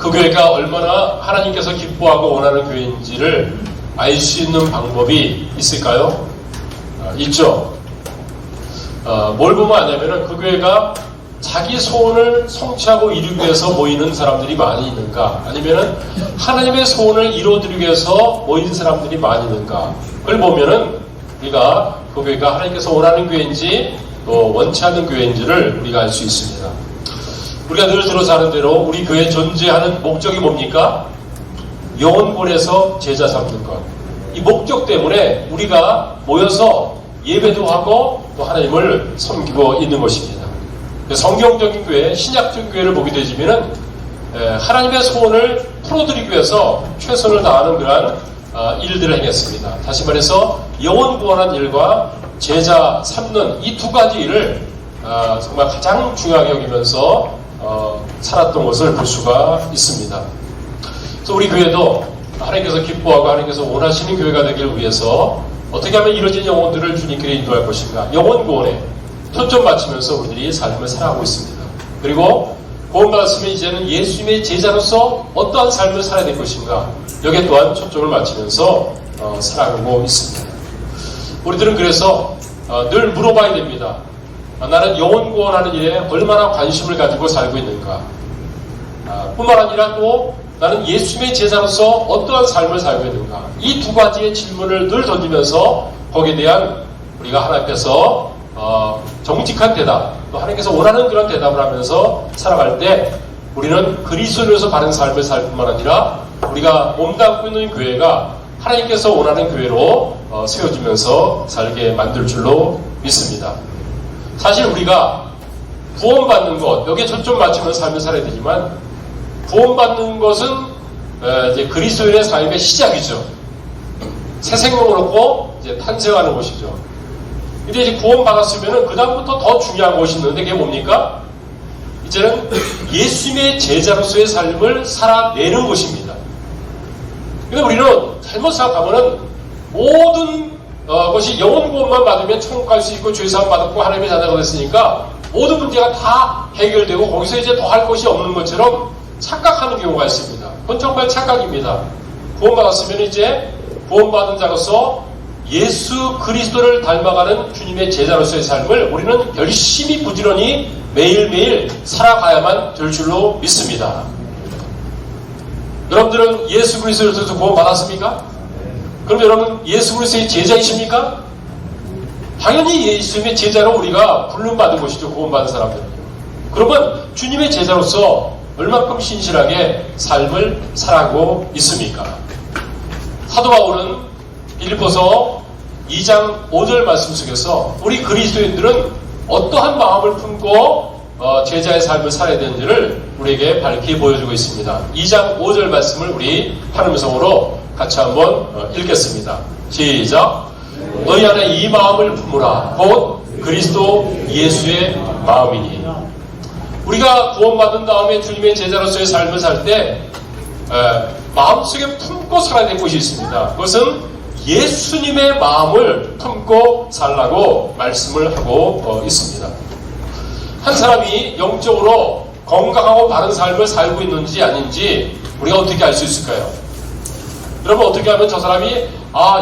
그 교회가 얼마나 하나님께서 기뻐하고 원하는 교회인지를 알 수 있는 방법이 있을까요? 있죠. 뭘 보면 아냐면은 그 교회가 자기 소원을 성취하고 이루기 위해서 모이는 사람들이 많이 있는가, 아니면은 하나님의 소원을 이루어드리기 위해서 모이는 사람들이 많이 있는가, 그걸 보면은 우리가 그 교회가 하나님께서 원하는 교회인지 또 원치 않는 교회인지를 우리가 알 수 있습니다. 우리가 늘 들어서 하는 대로 우리 교회 존재하는 목적이 뭡니까? 영혼권에서 제자 삼는 것. 이 목적 때문에 우리가 모여서 예배도 하고 또 하나님을 섬기고 있는 것입니다. 성경적인 교회, 신약적인 교회를 보게 되지면은 하나님의 소원을 풀어드리기 위해서 최선을 다하는 그러한 일들을 행했습니다. 다시 말해서 영혼 구원한 일과 제자 삼는 이 두 가지 일을 정말 가장 중요하게 여기면서 살았던 것을 볼 수가 있습니다. 그래서 우리 교회도 하나님께서 기뻐하고 하나님께서 원하시는 교회가 되길 위해서 어떻게 하면 이루어진 영혼들을 주님께 인도할 것인가, 영혼 구원에 초점 맞추면서 우리들이 삶을 살아가고 있습니다. 그리고 구원받았으면 이제는 예수님의 제자로서 어떠한 삶을 살아야 될 것인가, 여기에 또한 초점을 맞추면서 살아가고 있습니다. 우리들은 그래서 늘 물어봐야 됩니다. 나는 영혼 구원하는 일에 얼마나 관심을 가지고 살고 있는가, 뿐만 아니라 또 나는 예수님의 제자로서 어떠한 삶을 살고 있는가, 이 두 가지의 질문을 늘 던지면서 거기에 대한 우리가 하나님께서 정직한 대답, 또 하나님께서 원하는 그런 대답을 하면서 살아갈 때 우리는 그리스도로서 바른 삶을 살 뿐만 아니라 우리가 몸담고 있는 교회가 하나님께서 원하는 교회로 세워지면서 살게 만들 줄로 믿습니다. 사실 우리가 구원받는 것, 여기에 초점 맞추면서 삶을 살아야 되지만, 구원받는 것은 이제 그리스도인의 삶의 시작이죠. 새 생명을 얻고 이제 탄생하는 것이죠. 근데 이제 구원받았으면은 그다음부터 더 중요한 것이 있는데, 그게 뭡니까? 이제는 예수님의 제자로서의 삶을 살아내는 것입니다. 근데 우리는 잘못 생각하면은 모든 것이 영혼 구원만 받으면 천국 갈 수 있고 죄사함 받았고 하나님의 자녀가 됐으니까 모든 문제가 다 해결되고 거기서 이제 더 할 것이 없는 것처럼 착각하는 경우가 있습니다. 그건 정말 착각입니다. 구원받았으면 이제 구원받은 자로서 예수 그리스도를 닮아가는 주님의 제자로서의 삶을 우리는 열심히 부지런히 매일매일 살아가야만 될 줄로 믿습니다. 여러분들은 예수 그리스도로서 구원받았습니까? 그럼 여러분 예수 그리스도의 제자이십니까? 당연히 예수님의 제자로 우리가 부름받은 것이죠. 구원받은 사람들은요. 그러면 주님의 제자로서 얼마큼 신실하게 삶을 살아가고 있습니까? 사도 바울은 빌립보서 2장 5절 말씀 속에서 우리 그리스도인들은 어떠한 마음을 품고 제자의 삶을 살아야 되는지를 우리에게 밝히 보여주고 있습니다. 2장 5절 말씀을 우리 한음성으로 같이 한번 읽겠습니다. 시작. 너희 안에 이 마음을 품으라. 곧 그리스도 예수의 마음이니. 우리가 구원받은 다음에 주님의 제자로서의 삶을 살 때 마음속에 품고 살아야 될 것이 있습니다. 그것은 예수님의 마음을 품고 살라고 말씀을 하고 있습니다. 한 사람이 영적으로 건강하고 바른 삶을 살고 있는지 아닌지 우리가 어떻게 알 수 있을까요? 여러분, 어떻게 하면 저 사람이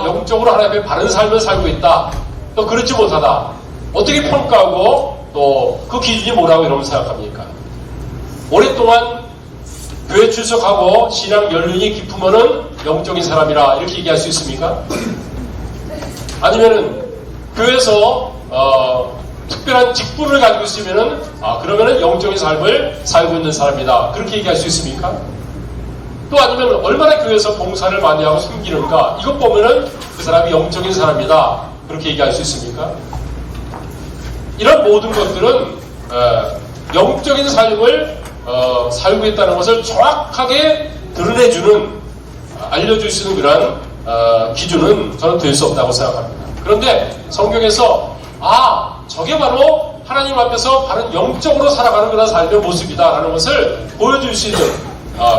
영적으로 하나님 앞에 바른 삶을 살고 있다, 또 그렇지 못하다, 어떻게 평가하고 또 그 기준이 뭐라고 여러분 생각합니까? 오랫동안 교회 출석하고 신앙 연륜이 깊으면은 영적인 사람이라 이렇게 얘기할 수 있습니까? 아니면은 교회에서 특별한 직분을 가지고 있으면은 그러면은 영적인 삶을 살고 있는 사람이다, 그렇게 얘기할 수 있습니까? 또 아니면 얼마나 교회에서 봉사를 많이 하고 섬기는가, 이것 보면은 그 사람이 영적인 사람이다, 그렇게 얘기할 수 있습니까? 이런 모든 것들은 영적인 삶을 살고 있다는 것을 정확하게 드러내주는, 알려줄 수 있는 그런 기준은 저는 될 수 없다고 생각합니다. 그런데 성경에서 저게 바로 하나님 앞에서 바른 영적으로 살아가는 그런 삶의 모습이다라는 것을 보여줄 수 있는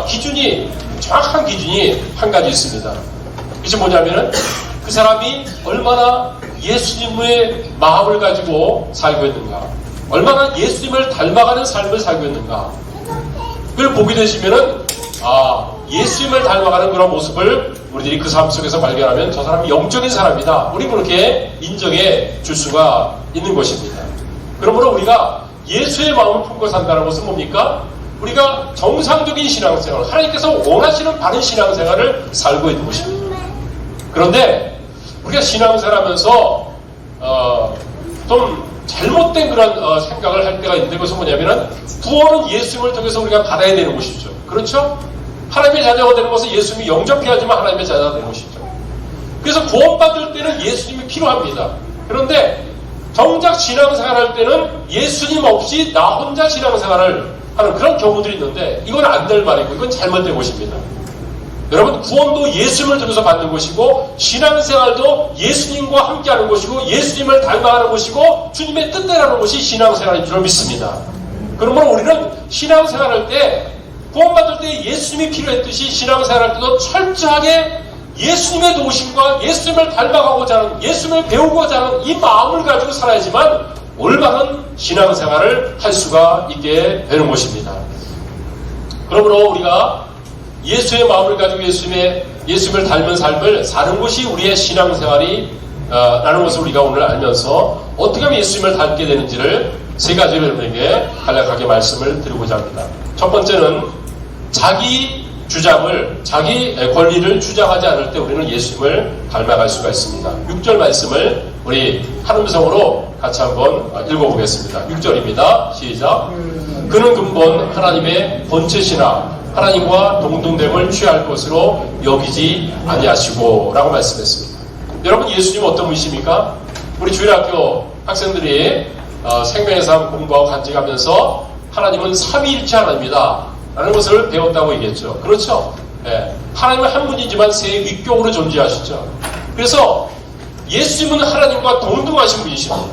기준이, 정확한 기준이 한 가지 있습니다. 그것이 뭐냐면은 그 사람이 얼마나 예수님의 마음을 가지고 살고 있는가, 얼마나 예수님을 닮아가는 삶을 살고 있는가, 그걸 보게 되시면은 예수님을 닮아가는 그런 모습을 우리들이 그 삶 속에서 발견하면 저 사람이 영적인 사람이다. 우리 그렇게 인정해 줄 수가 있는 것입니다. 그러므로 우리가 예수의 마음을 품고 산다는 것은 뭡니까? 우리가 정상적인 신앙생활, 하나님께서 원하시는 바른 신앙생활을 살고 있는 것입니다. 그런데 우리가 신앙생활하면서 좀 잘못된 그런 생각을 할 때가 있는데, 그것은 뭐냐면은 구원은 예수님을 통해서 우리가 받아야 되는 것이죠. 그렇죠? 하나님의 자녀가 되는 것은 예수님이 영접해야지만 하나님의 자녀가 되는 것이죠. 그래서 구원받을 때는 예수님이 필요합니다. 그런데 정작 신앙생활 할 때는 예수님 없이 나 혼자 신앙생활을 하는 그런 경우들이 있는데, 이건 안 될 말이고 이건 잘못된 것입니다. 여러분, 구원도 예수님을 통해서 받는 것이고 신앙생활도 예수님과 함께하는 것이고 예수님을 닮아가는 것이고 주님의 뜻대로 하는 것이 신앙생활인 줄 믿습니다. 그러므로 우리는 신앙생활할 때, 구원받을 때 예수님이 필요했듯이 신앙생활할 때도 철저하게 예수님의 도우심과 예수님을 닮아가고자 하는, 예수님을 배우고자 하는 이 마음을 가지고 살아야지만 올바른 신앙생활을 할 수가 있게 되는 것입니다. 그러므로 우리가 예수의 마음을 가지고 예수님을 닮은 삶을 사는 것이 우리의 신앙생활이 라는 것을 우리가 오늘 알면서 어떻게 하면 예수님을 닮게 되는지를 세 가지로 여러분에게 간략하게 말씀을 드리고자 합니다. 첫 번째는 자기 주장을, 자기 권리를 주장하지 않을 때 우리는 예수님을 닮아갈 수가 있습니다. 6절 말씀을 우리 한음성으로 같이 한번 읽어보겠습니다. 6절입니다. 시작. 그는 근본 하나님의 본체시나 하나님과 동등됨을 취할 것으로 여기지 아니하시고 라고 말씀했습니다. 여러분, 예수님 어떤 분이십니까? 우리 주일학교 학생들이 생명의 삶 공부하고 간직하면서 하나님은 삼위일체 하나님이다 라는 것을 배웠다고 얘기했죠. 그렇죠? 네. 하나님은 한 분이지만 세 위격으로 존재하시죠. 그래서 예수님은 하나님과 동등하신 분이십니다.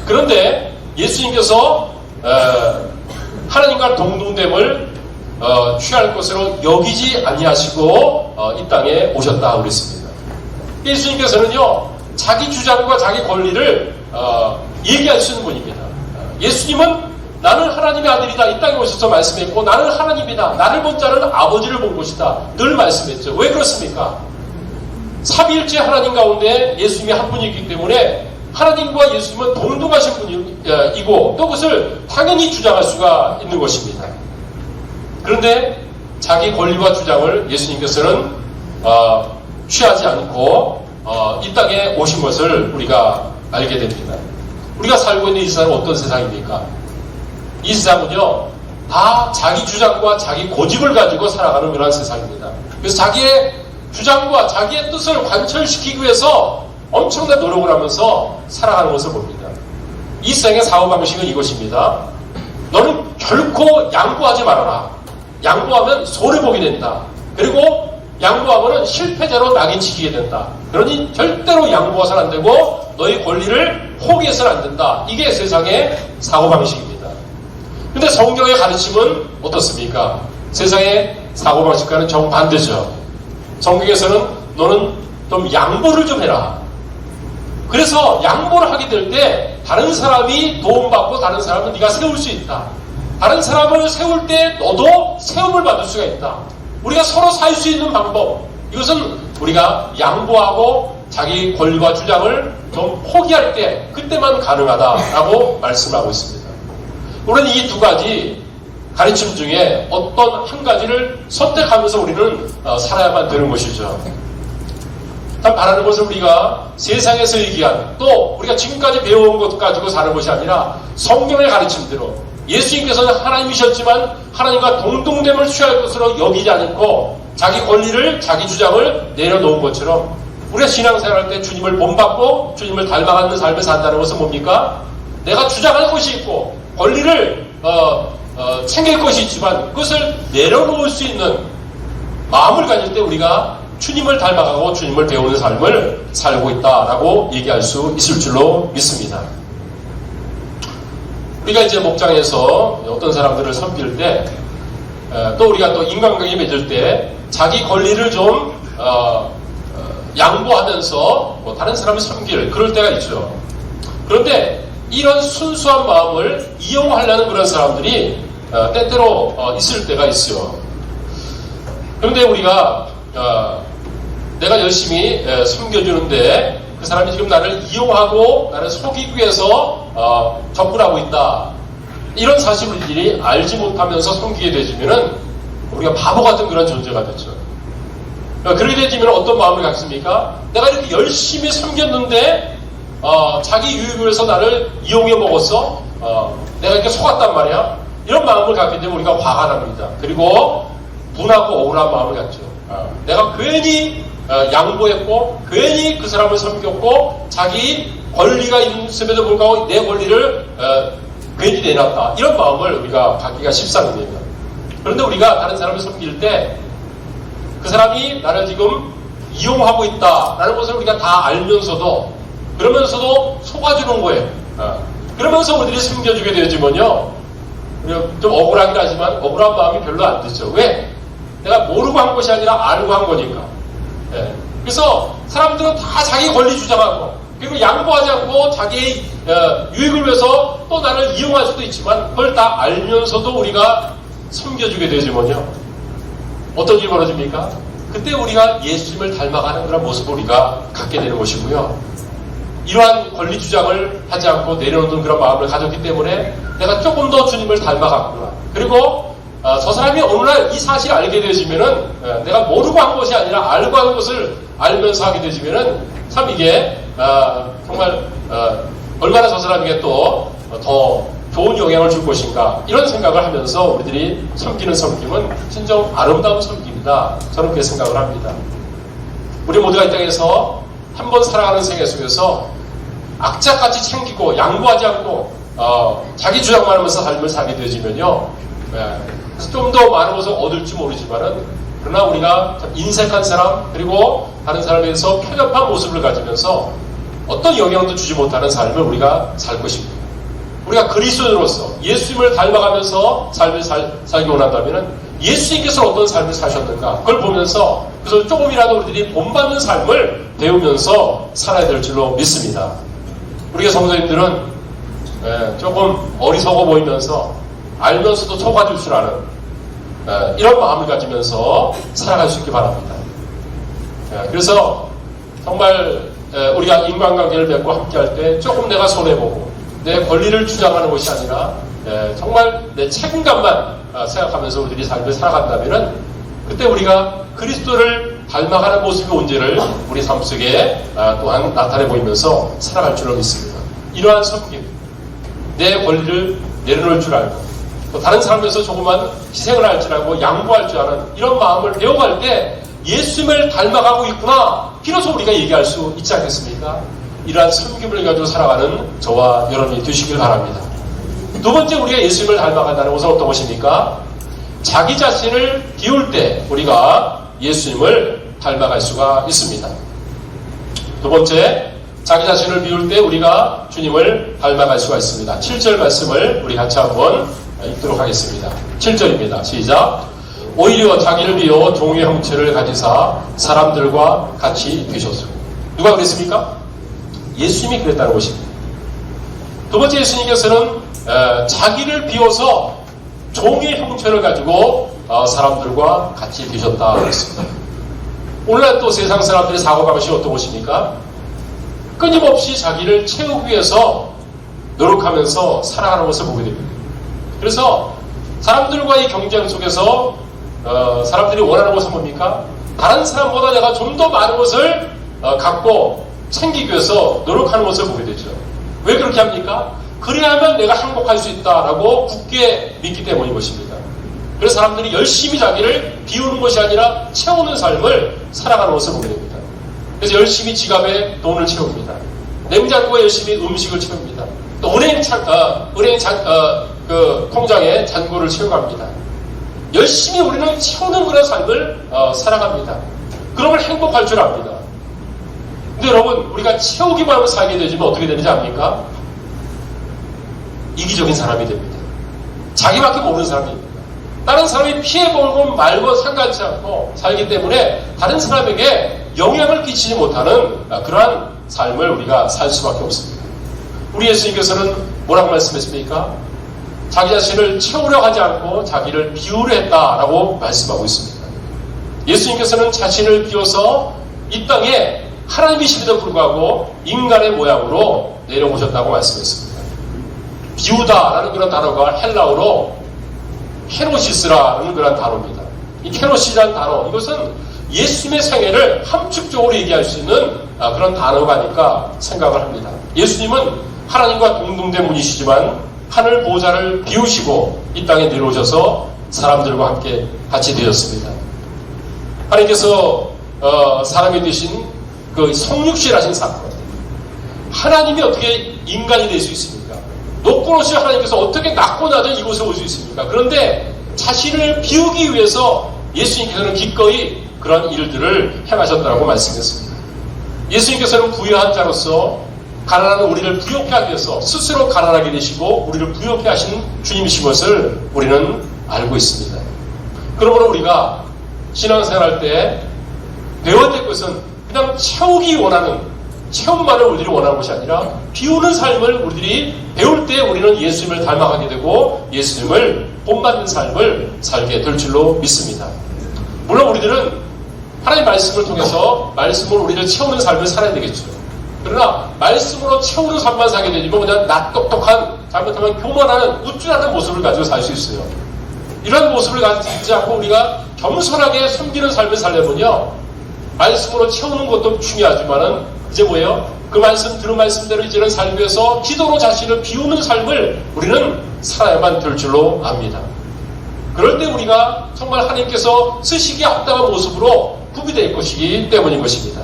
그런데 예수님께서 하나님과 동등됨을 취할 것으로 여기지 아니하시고 이 땅에 오셨다 그랬습니다. 예수님께서는요, 자기 주장과 자기 권리를 얘기할 수 있는 분입니다. 예수님은 나는 하나님의 아들이다 이 땅에 오셔서 말씀했고, 나는 하나님이다, 나를 본 자는 아버지를 본 것이다 늘 말씀했죠. 왜 그렇습니까? 삼위일체 하나님 가운데 예수님이 한 분이기 때문에 하나님과 예수님은 동등하신 분이고 또 그것을 당연히 주장할 수가 있는 것입니다. 그런데 자기 권리와 주장을 예수님께서는 취하지 않고 이 땅에 오신 것을 우리가 알게 됩니다. 우리가 살고 있는 이 세상은 어떤 세상입니까? 이 세상은요, 다 자기 주장과 자기 고집을 가지고 살아가는 그런 세상입니다. 그래서 자기의 주장과 자기의 뜻을 관철시키기 위해서 엄청난 노력을 하면서 살아가는 것을 봅니다. 이 세상의 사고방식은 이것입니다. 너는 결코 양보하지 말아라. 양보하면 손해보게 된다. 그리고 양보하면 실패자로 낙인 찍히게 된다. 그러니 절대로 양보해서는 안 되고 너의 권리를 포기해서는 안 된다. 이게 세상의 사고방식입니다. 근데 성경의 가르침은 어떻습니까? 세상의 사고방식과는 정반대죠. 성경에서는 너는 좀 양보를 좀 해라. 그래서 양보를 하게 될 때 다른 사람이 도움받고 다른 사람은 네가 세울 수 있다. 다른 사람을 세울 때 너도 세움을 받을 수가 있다. 우리가 서로 살 수 있는 방법, 이것은 우리가 양보하고 자기 권리와 주장을 좀 포기할 때 그때만 가능하다라고 말씀하고 있습니다. 우리는 이 두 가지 가르침 중에 어떤 한 가지를 선택하면서 우리는 살아야만 되는 것이죠. 단 바라는 것은 우리가 세상에서 얘기한, 또 우리가 지금까지 배워온 것 가지고 사는 것이 아니라 성경의 가르침대로 예수님께서는 하나님이셨지만 하나님과 동등됨을 취할 것으로 여기지 않고 자기 권리를, 자기 주장을 내려놓은 것처럼 우리가 신앙생활할 때 주님을 본받고 주님을 닮아가는 삶을 산다는 것은 뭡니까? 내가 주장할 것이 있고 권리를 챙길 것이 있지만 그것을 내려놓을 수 있는 마음을 가질 때 우리가 주님을 닮아가고 주님을 배우는 삶을 살고 있다라고 얘기할 수 있을 줄로 믿습니다. 우리가 이제 목장에서 어떤 사람들을 섬길 때, 또 우리가 또 인간관계 맺을 때 자기 권리를 좀 양보하면서 뭐 다른 사람을 섬길 그럴 때가 있죠. 그런데 이런 순수한 마음을 이용하려는 그런 사람들이 때때로 있을 때가 있어요. 그런데 우리가 내가 열심히 섬겨주는데 그 사람이 지금 나를 이용하고 나를 속이기 위해서 접근하고 있다. 이런 사실을 우리들이 알지 못하면서 섬기게 되지면은 우리가 바보 같은 그런 존재가 됐죠. 그렇게 되지면 어떤 마음을 갖습니까? 내가 이렇게 열심히 섬겼는데 자기 유익을 위해서 나를 이용해 먹었어. 내가 이렇게 속았단 말이야. 이런 마음을 갖게 되면 우리가 화가 납니다. 그리고 분하고 억울한 마음을 갖죠. 내가 괜히 양보했고 괜히 그 사람을 섬겼고 자기 권리가 있음에도 불구하고 내 권리를 괜히 내놨다. 이런 마음을 우리가 갖기가 십상입니다. 그런데 우리가 다른 사람을 섬길 때 그 사람이 나를 지금 이용하고 있다라는 것을 우리가 다 알면서도 그러면서도 속아주는 거예요. 그러면서 우리들이 섬겨주게 되지만요. 좀 억울하긴 하지만 억울한 마음이 별로 안 들죠. 왜? 내가 모르고 한 것이 아니라 알고 한 거니까. 그래서 사람들은 다 자기 권리 주장하고 그리고 양보하지 않고 자기의 유익을 위해서 또 나를 이용할 수도 있지만 그걸 다 알면서도 우리가 섬겨주게 되지만요. 어떤 일이 벌어집니까? 그때 우리가 예수님을 닮아가는 그런 모습을 우리가 갖게 되는 것이고요. 이러한 권리 주장을 하지 않고 내려놓는 그런 마음을 가졌기 때문에 내가 조금 더 주님을 닮아갔구나. 그리고 저 사람이 어느 날 이 사실을 알게 되지면은 내가 모르고 한 것이 아니라 알고 하는 것을 알면서 하게 되지면은 참 이게 정말 얼마나 저 사람에게 또 더 좋은 영향을 줄 것인가 이런 생각을 하면서 우리들이 섬기는 섬김은 진정 아름다운 섬김이다. 저는 그렇게 생각을 합니다. 우리 모두가 이 땅에서 한 번 살아가는 생애 속에서 악착같이 챙기고 양보하지 않고 자기 주장만 하면서 삶을 살게 되지면요. 그래서 좀 더 많은 것을 얻을지 모르지만은 그러나 우리가 인색한 사람 그리고 다른 사람에 대해서 편협한 모습을 가지면서 어떤 영향도 주지 못하는 삶을 우리가 살 것입니다. 우리가 그리스도인으로서 예수님을 닮아가면서 삶을 살기 원한다면 예수님께서 어떤 삶을 사셨는가 그걸 보면서 그래서 조금이라도 우리들이 본받는 삶을 배우면서 살아야 될 줄로 믿습니다. 우리가 성도님들은 조금 어리석어 보이면서 알면서도 속아줄 줄 아는 이런 마음을 가지면서 살아갈 수 있기 바랍니다. 그래서 정말 우리가 인간관계를 맺고 함께할 때 조금 내가 손해보고 내 권리를 주장하는 것이 아니라 정말 내 책임감만 생각하면서 우리들이 삶을 살아간다면 그때 우리가 그리스도를 닮아가는 모습이 온지를 우리 삶 속에 또한 나타내 보이면서 살아갈 줄로 믿습니다. 이러한 섬김, 내 권리를 내려놓을 줄 알고 또 다른 사람에서 조그만 희생을 할 줄 알고 양보할 줄 아는 이런 마음을 배워갈 때 예수님을 닮아가고 있구나 비로소 우리가 얘기할 수 있지 않겠습니까? 이러한 섬김을 가지고 살아가는 저와 여러분이 되시길 바랍니다. 두 번째 우리가 예수님을 닮아간다는 것은 어떤 것입니까? 자기 자신을 비울 때 우리가 예수님을 닮아갈 수가 있습니다. 두 번째 자기 자신을 비울 때 우리가 주님을 닮아갈 수가 있습니다. 7절 말씀을 우리 같이 한번 읽도록 하겠습니다. 7절입니다. 시작. 오히려 자기를 비워 종의 형체를 가지사 사람들과 같이 되셨소. 누가 그랬습니까? 예수님이 그랬다는 것입니다. 두 번째 예수님께서는 자기를 비워서 종의 형체를 가지고 사람들과 같이 되셨다 그랬습니다. 오늘날 또 세상 사람들의 사고방식이 어떤 것입니까? 끊임없이 자기를 채우기 위해서 노력하면서 살아가는 것을 보게 됩니다. 그래서 사람들과의 경쟁 속에서 사람들이 원하는 것은 뭡니까? 다른 사람보다 내가 좀 더 많은 것을 갖고 챙기기 위해서 노력하는 것을 보게 되죠. 왜 그렇게 합니까? 그래야만 내가 행복할 수 있다라고 굳게 믿기 때문인 것입니다. 그래서 사람들이 열심히 자기를 비우는 것이 아니라 채우는 삶을 살아가는 것을 보게 됩니다. 그래서 열심히 지갑에 돈을 채웁니다. 냉장고에 열심히 음식을 채웁니다. 또 통장에 잔고를 채워갑니다. 열심히 우리는 채우는 그런 삶을 살아갑니다. 그러면 행복할 줄 압니다. 근데 여러분 우리가 채우기만 하면 살게 되지만 어떻게 되는지 압니까? 이기적인 사람이 됩니다. 자기밖에 모르는 사람이 됩니다. 다른 사람이 피해보고 말고 상관치 않고 살기 때문에 다른 사람에게 영향을 끼치지 못하는 그러한 삶을 우리가 살 수밖에 없습니다. 우리 예수님께서는 뭐라고 말씀했습니까? 자기 자신을 채우려 하지 않고 자기를 비우려 했다라고 말씀하고 있습니다. 예수님께서는 자신을 비워서 이 땅에 하나님이심에도 불구하고 인간의 모양으로 내려오셨다고 말씀했습니다. 비우다라는 그런 단어가 헬라어로 케노시스라는 그런 단어입니다. 이 케노시라는 단어, 이것은 예수님의 생애를 함축적으로 얘기할 수 있는 그런 단어가 아닐까 생각을 합니다. 예수님은 하나님과 동등된 분이시지만 하늘 보좌를 비우시고 이 땅에 내려오셔서 사람들과 함께 같이 되었습니다. 하나님께서 사람이 되신 그 성육신하신 사건, 하나님이 어떻게 인간이 될 수 있습니까? 높고 높으신 하나님께서 어떻게 낮고 낮은 이곳에 올 수 있습니까? 그런데 자신을 비우기 위해서 예수님께서는 기꺼이 그런 일들을 행하셨다고 말씀했습니다. 예수님께서는 부유한 자로서 가난한 우리를 부욕해 하기 위해서 스스로 가난하게 되시고 우리를 부욕해 하신 주님이신 것을 우리는 알고 있습니다. 그러므로 우리가 신앙생활할 때 배워야 될 것은 그냥 채우기 원하는, 체험만을 우리들이 원하는 것이 아니라 비우는 삶을 우리들이 배울 때 우리는 예수님을 닮아가게 되고 예수님을 본받는 삶을 살게 될 줄로 믿습니다. 물론 우리들은 하나님의 말씀을 통해서 말씀으로 우리를 채우는 삶을 살아야 되겠죠. 그러나 말씀으로 채우는 삶만 살게 되면 그냥 낯똑똑한, 잘못하면 교만하는, 우쭐하는 모습을 가지고 살 수 있어요. 이런 모습을 가지지 않고 우리가 겸손하게 숨기는 삶을 살려면요, 말씀으로 채우는 것도 중요하지만은 이제 뭐예요? 그 말씀, 들은 말씀대로 이제는 살기 위해서 기도로 자신을 비우는 삶을 우리는 살아야만 될 줄로 압니다. 그럴 때 우리가 정말 하나님께서 쓰시기에 합당한 모습으로 구비될 것이기 때문인 것입니다.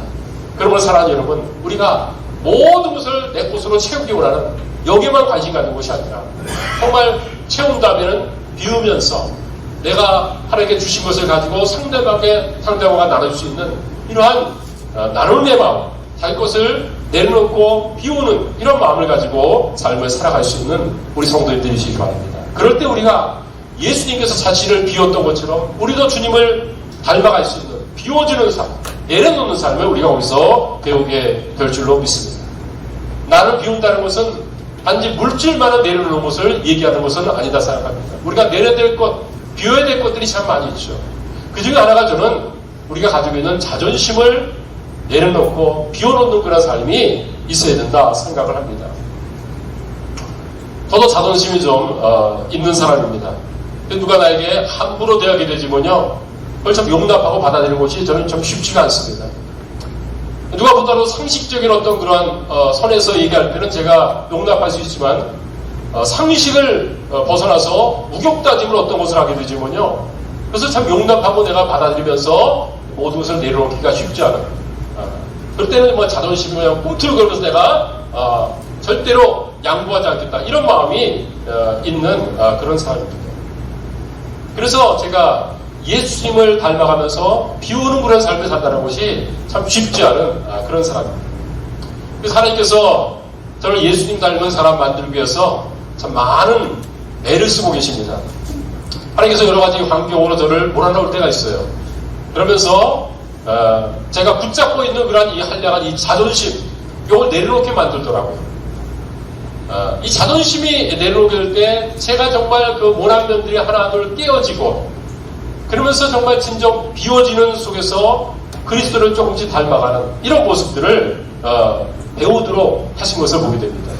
그러므로 사랑하는 여러분, 우리가 모든 것을 내 것으로 채우기 원하는, 여기에만 관심 갖는 것이 아니라 정말 채운다면 비우면서 내가 하나님께 주신 것을 가지고 상대방과 나눌 수 있는 이러한 나눔의 마음, 자기 것을 내려놓고 비우는 이런 마음을 가지고 삶을 살아갈 수 있는 우리 성도님들이 되시기 바랍니다. 그럴 때 우리가 예수님께서 자신을 비웠던 것처럼 우리도 주님을 닮아갈 수 있는, 비워주는 삶, 내려놓는 삶을 우리가 거기서 배우게 될 줄로 믿습니다. 나를 비운다는 것은 단지 물질만을 내려놓는 것을 얘기하는 것은 아니다 생각합니다. 우리가 내려야 될 것, 비워야 될 것들이 참 많이 있죠. 그 중에 하나가 저는 우리가 가지고 있는 자존심을 내려놓고 비워놓는 그런 삶이 있어야 된다 생각을 합니다. 저도 자존심이 좀 있는 사람입니다. 누가 나에게 함부로 대하게 되지만요, 그걸 참 용납하고 받아들이는 것이 저는 좀 쉽지가 않습니다. 누가 보다도 상식적인 어떤 그러한 선에서 얘기할 때는 제가 용납할 수 있지만 상식을 벗어나서 우격다짐을 어떤 것을 하게 되지만요, 그래서 참 용납하고 내가 받아들이면서 모든 것을 내려놓기가 쉽지 않아요. 그럴 때는 뭐 자존심이 그냥 꿈틀거리면서 내가 절대로 양보하지 않겠다, 이런 마음이 있는 그런 사람입니다. 그래서 제가 예수님을 닮아가면서 비우는 그런 삶을 산다는 것이 참 쉽지 않은 그런 사람입니다. 그래서 하나님께서 저를 예수님 닮은 사람 만들기 위해서 참 많은 애를 쓰고 계십니다. 하나님께서 여러 가지 환경으로 저를 몰아넣을 때가 있어요. 그러면서 제가 붙잡고 있는 그런 이 한량한 이 자존심, 이걸 내려놓게 만들더라고요. 이 자존심이 내려오게 될 때 제가 정말 그 모난 면들이 하나둘 깨어지고, 그러면서 정말 진정 비워지는 속에서 그리스도를 조금씩 닮아가는 이런 모습들을 배우도록 하신 것을 보게 됩니다.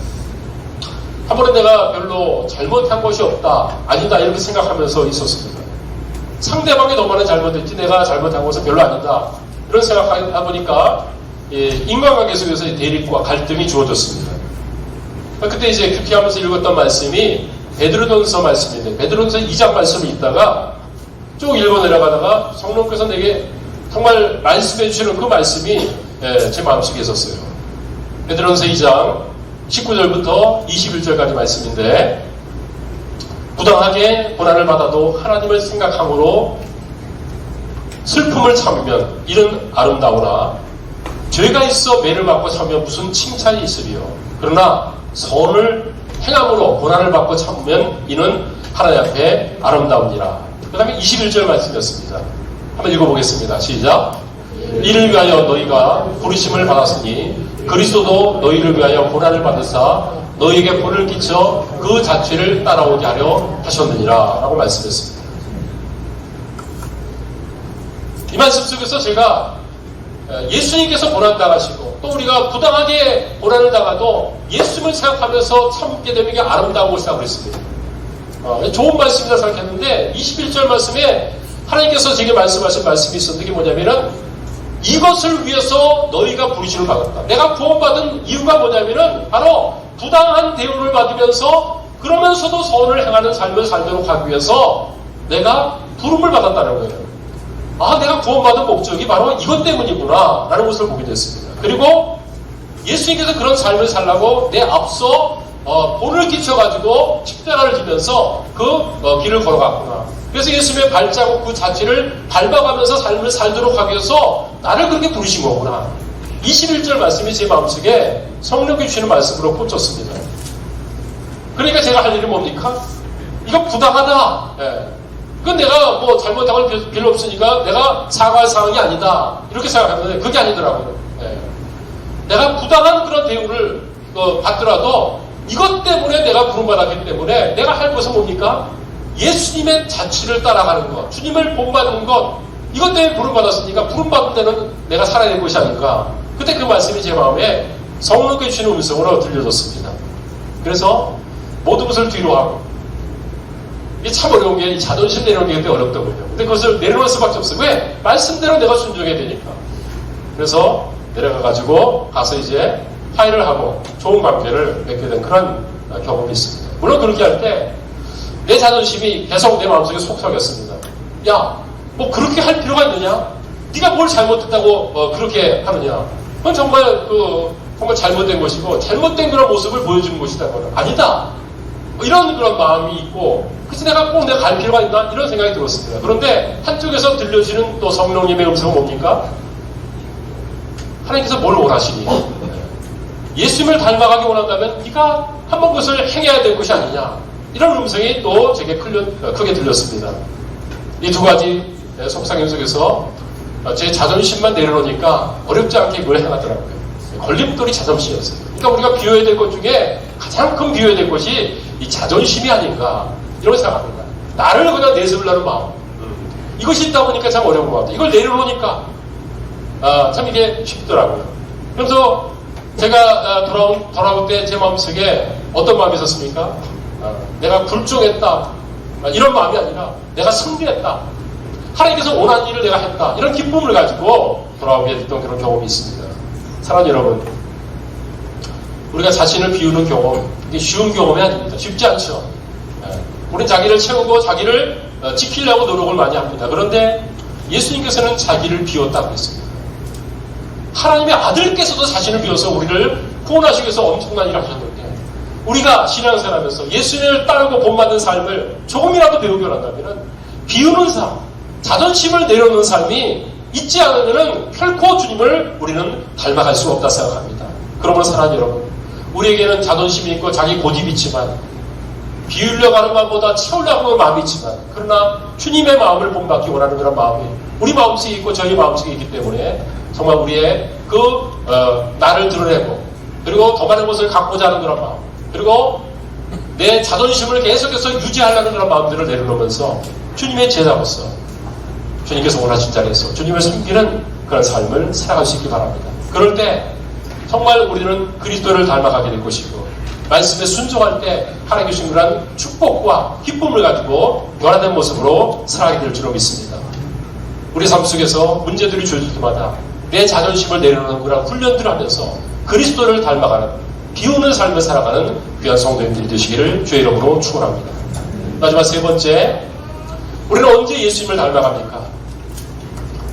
한 번은 내가 별로 잘못한 것이 없다, 아니다, 이렇게 생각하면서 있었습니다. 상대방이 너무 많이 잘못했지 내가 잘못한 것은 별로 아니다, 이런 생각하다 보니까 인간관계 속에서 대립과 갈등이 주어졌습니다. 그때 이제 그렇게 하면서 읽었던 말씀이 베드로전서 말씀인데, 베드로전서 2장 말씀을 읽다가 쭉 읽어 내려가다가 성령께서 내게 정말 말씀해 주시는 그 말씀이 제 마음속에 있었어요. 베드로전서 2장 19절부터 21절까지 말씀인데, 부당하게 고난을 받아도 하나님을 생각함으로 슬픔을 참으면 이는 아름다우나 죄가 있어 매를 받고 참으면 무슨 칭찬이 있으리요. 그러나 선을 행함으로 고난을 받고 참으면 이는 하나님 앞에 아름다우니라. 그 다음에 21절 말씀이었습니다. 한번 읽어보겠습니다. 시작. 이를 위하여 너희가 부르심을 받았으니 그리스도도 너희를 위하여 고난을 받으사 너희에게 본을 끼쳐 그 자취를 따라오게 하려 하셨느니라 라고 말씀했습니다. 이 말씀 속에서 제가 예수님께서 고난당하시고 또 우리가 부당하게 고난을 당하도 예수님을 생각하면서 참게 되는 게 아름다운 생각을 했습니다. 좋은 말씀이라 생각했는데 21절 말씀에 하나님께서 제게 말씀하신 말씀이 있었는데 그게 뭐냐면은 이것을 위해서 너희가 부르심을 받았다. 내가 구원받은 이유가 뭐냐면은 바로 부당한 대우를 받으면서 그러면서도 선을 행하는 삶을 살도록 하기 위해서 내가 부름을 받았다는 거예요. 아, 내가 구원받은 목적이 바로 이것 때문이구나 라는 것을 보게 됐습니다. 그리고 예수님께서 그런 삶을 살라고 내 앞서 본을 끼쳐가지고 십자가를 지면서 그 길을 걸어갔구나. 그래서 예수님의 발자국 그 자체를 밟아가면서 삶을 살도록 하기 위해서 나를 그렇게 부르신 거구나. 21절 말씀이 제 마음속에 성령이 주시는 말씀으로 꽂혔습니다. 그러니까 제가 할 일이 뭡니까? 이거 부당하다. 예. 그건 내가 뭐 잘못한 건 별로 없으니까 내가 사과할 상황이 아니다. 이렇게 생각하는데 그게 아니더라고요. 예. 내가 부당한 그런 대우를 받더라도 이것 때문에 내가 부름받았기 때문에 내가 할 것은 뭡니까? 예수님의 자취를 따라가는 것, 주님을 본받는 것, 이것 때문에 부름받았으니까 부름받은 데는 내가 살아야 될 것이 아닌가. 그때 그 말씀이 제 마음에 성령께 주시는 음성으로 들려졌습니다. 그래서 모든 것을 뒤로 하고 이게 참 어려운 게 자존심 내려오는 게 굉장히 어렵더군요. 근데 그것을 내려놓을 수밖에 없어요. 왜? 말씀대로 내가 순종해야 되니까. 그래서 내려가가지고 가서 이제 화해를 하고 좋은 관계를 맺게 된 그런 경험이 있습니다. 물론 그렇게 할 때 내 자존심이 계속 내 마음속에 속삭였습니다. 야, 뭐 그렇게 할 필요가 있느냐? 네가 뭘 잘못했다고 그렇게 하느냐? 그건 정말 정말 잘못된 것이고 잘못된 그런 모습을 보여주는 것이다. 아니다. 이런 그런 마음이 있고 그래서 내가 꼭 내가 갈 필요가 있나? 이런 생각이 들었습니다. 그런데 한쪽에서 들려지는 또 성령님의 음성은 뭡니까? 하나님께서 뭘 원하시니? 예수님을 닮아가기 원한다면 네가 한번 그것을 행해야 될 것이 아니냐? 이런 음성이 또 제게 크게 들렸습니다. 이 두 가지 속삭임 속에서 제 자존심만 내려놓으니까 어렵지 않게 그걸 행하더라고요. 걸림돌이 자존심이었어요. 그러니까 우리가 비워야 될 것 중에 가장 큰 비워야 될 것이 이 자존심이 아닌가 이런 생각합니다. 나를 그냥 내세우려는 마음. 이것이 있다 보니까 참 어려운 것 같아요. 이걸 내려놓으니까 참 이게 쉽더라고요. 그래서 제가 돌아올 때 제 마음속에 어떤 마음이 있었습니까? 내가 굴종했다. 이런 마음이 아니라 내가 승리했다. 하나님께서 원하는 일을 내가 했다. 이런 기쁨을 가지고 돌아오게 됐던 그런 경험이 있습니다. 사랑하는 여러분, 우리가 자신을 비우는 경험, 이게 쉬운 경험이 아닙니다. 쉽지 않죠. 우리는 자기를 채우고 자기를 지키려고 노력을 많이 합니다. 그런데 예수님께서는 자기를 비웠다고 했습니다. 하나님의 아들께서도 자신을 비워서 우리를 구원하시기 위해서 엄청난 일을 하셨는데 우리가 신앙생활하면서 예수님을 따르고 본받는 삶을 조금이라도 배우게 한다면 비우는 삶, 자존심을 내려놓는 삶이 있지 않으면 결코 주님을 우리는 닮아갈 수가 없다 생각합니다. 그러므로 사랑하는 여러분, 우리에게는 자존심이 있고 자기 고집이 있지만 비우려고 하는 마음보다 채우려고 하는 마음이 있지만 그러나 주님의 마음을 본받기 원하는 그런 마음이 우리 마음속에 있고 저희 마음속에 있기 때문에 정말 우리의 나를 드러내고 그리고 더 많은 것을 갖고자 하는 그런 마음 그리고 내 자존심을 계속해서 유지하려는 그런 마음들을 내려놓으면서 주님의 제자로서 주님께서 원하신 자리에서 주님을 섬기는 그런 삶을 살아갈 수 있기 바랍니다. 그럴 때 정말 우리는 그리스도를 닮아가게 될 것이고 말씀에 순종할 때 하나님께 주신 그런 축복과 기쁨을 가지고 변화된 모습으로 살아가게 될 줄로 믿습니다. 우리 삶 속에서 문제들이 주어질 때마다 내 자존심을 내려놓는 그런 훈련들을 하면서 그리스도를 닮아가는 비우는 삶을 살아가는 귀한 성도님들이 되시기를 주의 이름으로 축원합니다. 마지막 세 번째, 우리는 언제 예수님을 닮아갑니까?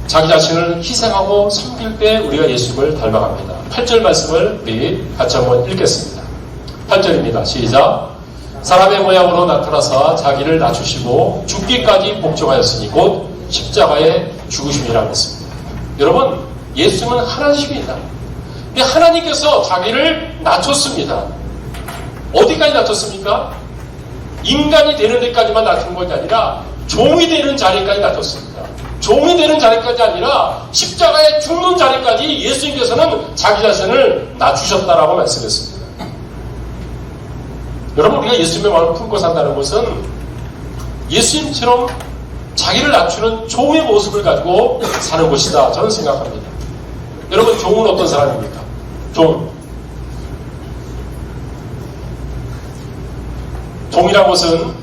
자기 자신을 희생하고 섬길 때 우리가 예수님을 닮아갑니다. 8절 말씀을 우리 같이 한번 읽겠습니다. 8절입니다. 시작. 사람의 모양으로 나타나사 자기를 낮추시고 죽기까지 복종하였으니 곧 십자가에 죽으심이라고 했습니다. 여러분, 예수님은 하나님입니다. 근데 하나님께서 자기를 낮췄습니다. 어디까지 낮췄습니까? 인간이 되는 데까지만 낮춘 것이 아니라 종이 되는 자리까지 낮췄습니다. 종이 되는 자리까지 아니라 십자가에 죽는 자리까지 예수님께서는 자기 자신을 낮추셨다라고 말씀했습니다. 여러분, 우리가 예수님의 마음을 품고 산다는 것은 예수님처럼 자기를 낮추는 종의 모습을 가지고 사는 것이다. 저는 생각합니다. 여러분, 종은 어떤 사람입니까? 종이라는 것은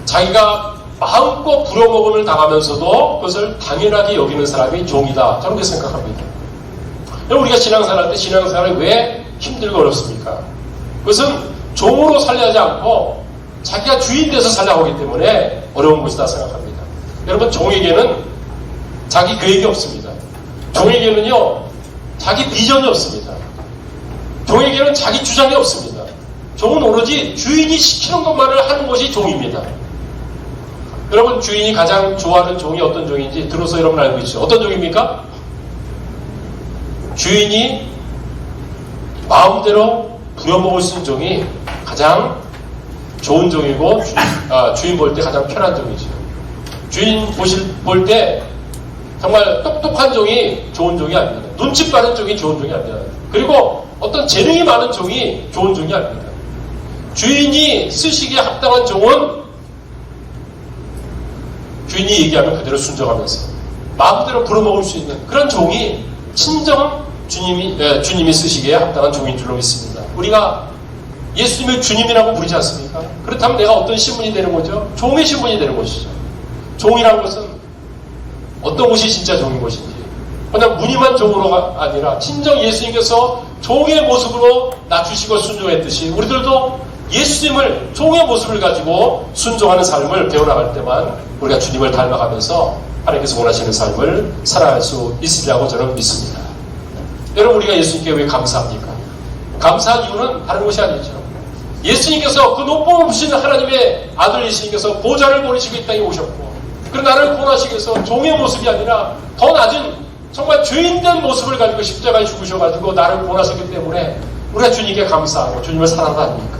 자기가 마음껏 부려먹음을 당하면서도 그것을 당연하게 여기는 사람이 종이다. 저는 그렇게 생각합니다. 우리가 신앙생활 할 때 신앙생활이 왜 힘들고 어렵습니까? 그것은 종으로 살려하지 않고 자기가 주인 돼서 살려고 하기 때문에 어려운 것이다 생각합니다. 여러분, 종에게는 자기 계획이 없습니다. 종에게는요, 자기 비전이 없습니다. 종에게는 자기 주장이 없습니다. 종은 오로지 주인이 시키는 것만을 하는 것이 종입니다. 여러분, 주인이 가장 좋아하는 종이 어떤 종인지 들어서 여러분 알고 있죠? 어떤 종입니까? 주인이 마음대로 부려먹을 수 있는 종이 가장 좋은 종이고 주인 볼 때 가장 편한 종이죠. 주인 볼 때 정말 똑똑한 종이 좋은 종이 아닙니다. 눈치 빠른 종이 좋은 종이 아닙니다. 그리고 어떤 재능이 많은 종이 좋은 종이 아닙니다. 주인이 쓰시기에 합당한 종은 주인이 얘기하면 그대로 순종하면서 마음대로 부려먹을 수 있는 그런 종이 친정 주님이 쓰시기에 합당한 종인 줄로 믿습니다. 우리가 예수님을 주님이라고 부르지 않습니까? 그렇다면 내가 어떤 신분이 되는 거죠? 종의 신분이 되는 것이죠. 종이라는 것은 어떤 것이 진짜 종인 것인지, 그냥 무늬만 종으로가 아니라 친정 예수님께서 종의 모습으로 낮추시고 순종했듯이 우리들도 예수님을 종의 모습을 가지고 순종하는 삶을 배워나갈 때만 우리가 주님을 닮아가면서 하나님께서 원하시는 삶을 살아갈 수 있으리라고 저는 믿습니다. 여러분, 우리가 예수님께 왜 감사합니까? 감사한 이유는 다른 것이 아니죠. 예수님께서 그 높으신 하나님의 아들 예수님께서 보좌를 버리시고 이 땅에 오셨고, 그 나를 구원하시기 위해서 종의 모습이 아니라 더 낮은 정말 죄인된 모습을 가지고 십자가에 죽으셔가지고 나를 구원하셨기 때문에 우리가 주님께 감사하고 주님을 사랑하는 아닙니까?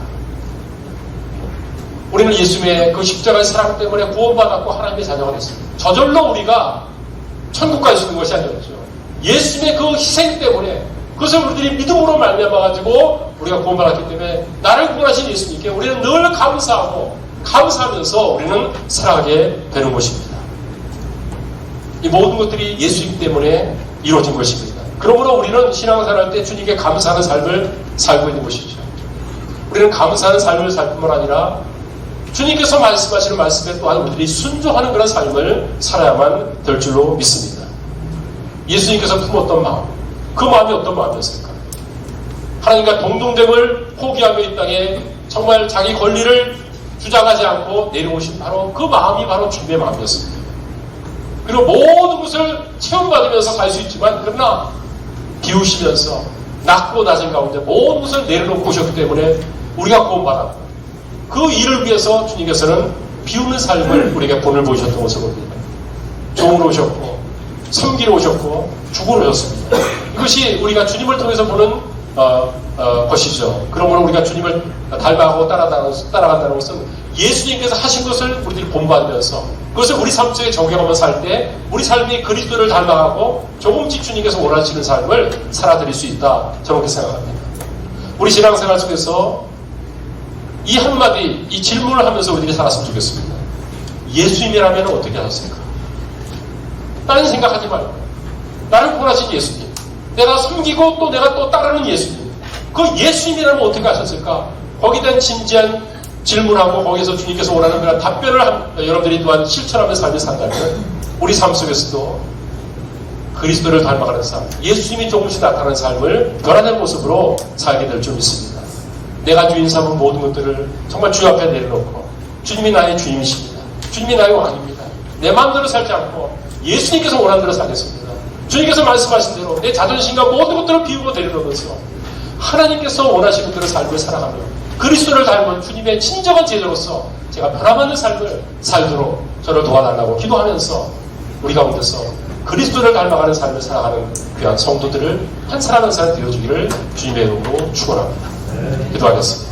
우리는 예수님의 그 십자가의 사랑 때문에 구원받았고 하나님의 자녀가 됐습니다. 저절로 우리가 천국 갈 수 있는 것이 아니었죠. 예수님의 그 희생 때문에, 그것을 우리들이 믿음으로 말미암아가지고 우리가 구원받았기 때문에 나를 구원하신 예수님께 우리는 늘 감사하면서 우리는 살아가게 되는 것입니다. 이 모든 것들이 예수님 때문에 이루어진 것입니다. 그러므로 우리는 신앙생활 할 때 주님께 감사하는 삶을 살고 있는 것이죠. 우리는 감사하는 삶을 살 뿐만 아니라 주님께서 말씀하시는 말씀에 또한 우리들이 순종하는 그런 삶을 살아야만 될 줄로 믿습니다. 예수님께서 품었던 마음, 그 마음이 어떤 마음이었을까? 하나님과 동등됨을 포기하며 이 땅에 정말 자기 권리를 주장하지 않고 내려오신 바로 그 마음이 바로 주님의 마음이었습니다. 그리고 모든 것을 체험받으면서 살 수 있지만, 그러나 비우시면서 낮고 낮은 가운데 모든 것을 내려놓고 오셨기 때문에 우리가 구원받았고, 그 일을 위해서 주님께서는 비우는 삶을 우리에게 본을 보이셨던 것을 봅니다. 종으로 오셨고 섬기러 오셨고 죽으러 오셨습니다. 이것이 우리가 주님을 통해서 보는 것이죠. 그러므로 우리가 주님을 닮아가고 따라간다는 것은 예수님께서 하신 것을 우리들이 본받으면서 그것을 우리 삶 속에 적용하며 살 때 우리 삶이 그리스도를 닮아가고 조금씩 주님께서 원하시는 삶을 살아드릴 수 있다. 저는 그렇게 생각합니다. 우리 신앙생활 속에서 이 한마디, 이 질문을 하면서 우리들이 살았으면 좋겠습니다. 예수님이라면 어떻게 하셨을까? 다른 생각하지 말고 나를 구원하신 예수님, 내가 섬기고 또 내가 또 따르는 예수님, 그 예수님이라면 어떻게 하셨을까? 거기에 대한 진지한 질문하고 거기서 주님께서 원하는 그런 답변을 여러분들이 또한 실천하며 삶을 산다면 우리 삶 속에서도 그리스도를 닮아가는 삶, 예수님이 조금씩 나타나는 삶을 변화된 모습으로 살게 될 줄 믿습니다. 내가 주인 삼은 모든 것들을 정말 주 앞에 내려놓고 주님이 나의 주님이십니다. 주님이 나의 왕입니다. 내 마음대로 살지 않고 예수님께서 원하는 대로 살겠습니다. 주님께서 말씀하신 대로 내 자존심과 모든 것들을 비우고 내려놓으면서 하나님께서 원하시는 대로 삶을 살아가며 그리스도를 닮은 주님의 친정한 제자로서 제가 변화받는 삶을 살도록 저를 도와달라고 기도하면서 우리 가운데서 그리스도를 닮아가는 삶을 살아가는 귀한 성도들을 한 사람 한 사람 되어주기를 주님의 이름으로 축원합니다. 기도하겠습니다.